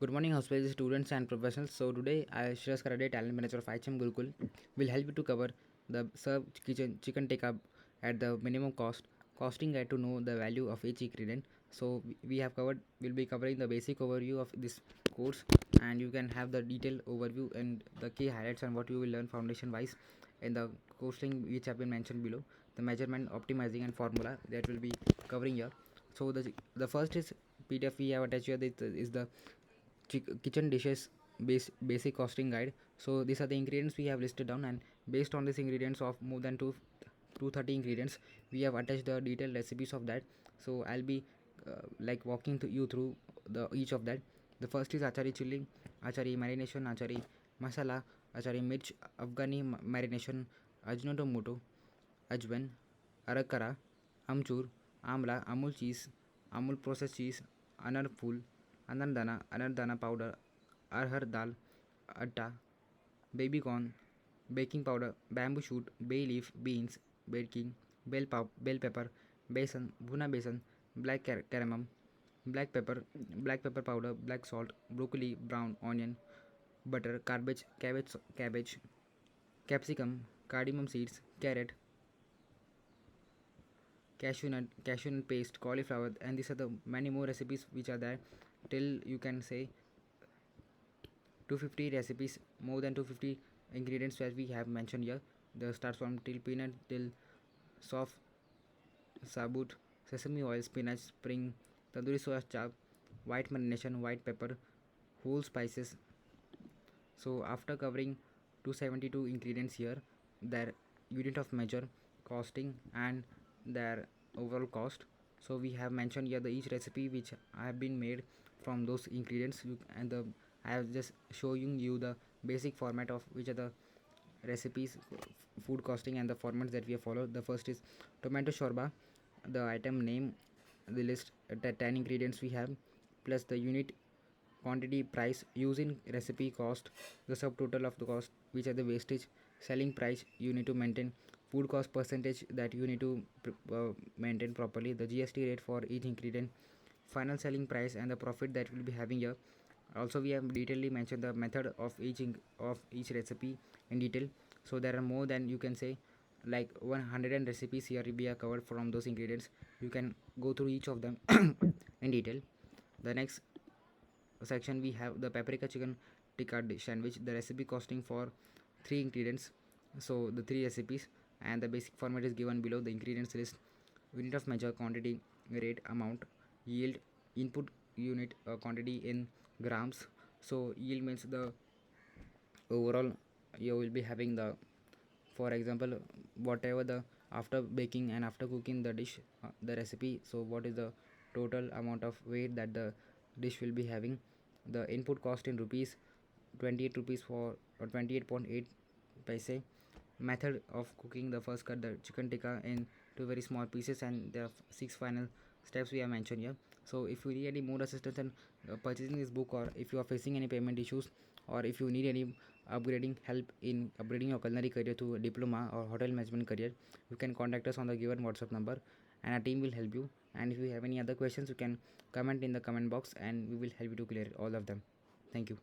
Good morning, hospital students and professionals. So today, I, Shiraz Karade, talent manager of IHM Gurukul, will help you to cover the serve kitchen chicken tikka at the minimum cost, costing guide to know the value of each ingredient. So we have covered. We'll be covering the basic overview of this course, and you can have the detailed overview and the key highlights and what you will learn foundation wise in the course link which have been mentioned below. The measurement, optimizing, and formula that will be covering here. So the first is PDF we have attached here. This is the kitchen dishes basic costing guide. So these are the ingredients we have listed down, and based on these ingredients of more than 230 ingredients, we have attached the detailed recipes of that. So I'll be like walking you through the each of that. The first is achari chilli, achari marination, achari masala, achari mirch, afghani marination, ajinomoto, ajwan, arakara, amchur, amla, amul cheese, amul processed cheese, anar full, anardana powder, arhar dal, atta, baby corn, baking powder, bamboo shoot, bay leaf, beans, baking, bell pepper, besan, bhuna besan, caramel, black pepper powder, black salt, broccoli, brown onion, butter, cabbage, capsicum, cardamom seeds, carrot, cashew nut paste, cauliflower, and these are the many more recipes which are there till you can say 250 recipes, more than 250 ingredients as we have mentioned here. The starts from till peanut till soft sabut, sesame oil, spinach, spring, tandoori soya chop, white marination, white pepper, whole spices. So after covering 272 ingredients here, their unit of measure, costing, and their overall cost. So we have mentioned here the each recipe which have been made from those ingredients, and the I have just showing you the basic format of which are the recipes, food costing, and the formats that we have followed. The first is tomato shorba, the item name, the list, the 10 ingredients we have, plus the unit quantity, price, using recipe, cost, the subtotal of the cost, which are the wastage, selling price you need to maintain, food cost percentage that you need to maintain properly, the GST rate for each ingredient, final selling price, and the profit that we'll be having here. Also we have detailedly mentioned the method of each recipe in detail. So there are more than you can say like 100 recipes here we are covered from those ingredients. You can go through each of them in detail. The next section we have the paprika chicken tikka dish sandwich, the recipe costing for 3 ingredients. So the 3 recipes and the basic format is given below. The ingredients list, unit of measure, quantity, rate, amount, yield, input unit, quantity in grams. So yield means the overall you will be having the, for example, whatever the after baking and after cooking the dish, the recipe, so what is the total amount of weight that the dish will be having. The input cost in rupees, 28 rupees for, or 28.8 paise. Method of cooking, the first cut the chicken tikka in two very small pieces, and the 6 final steps we have mentioned here. So if you need any more assistance in purchasing this book, or if you are facing any payment issues, or if you need any upgrading help in upgrading your culinary career to a diploma or hotel management career, you can contact us on the given WhatsApp number, and our team will help you. And if you have any other questions, you can comment in the comment box, and we will help you to clear all of them. Thank you.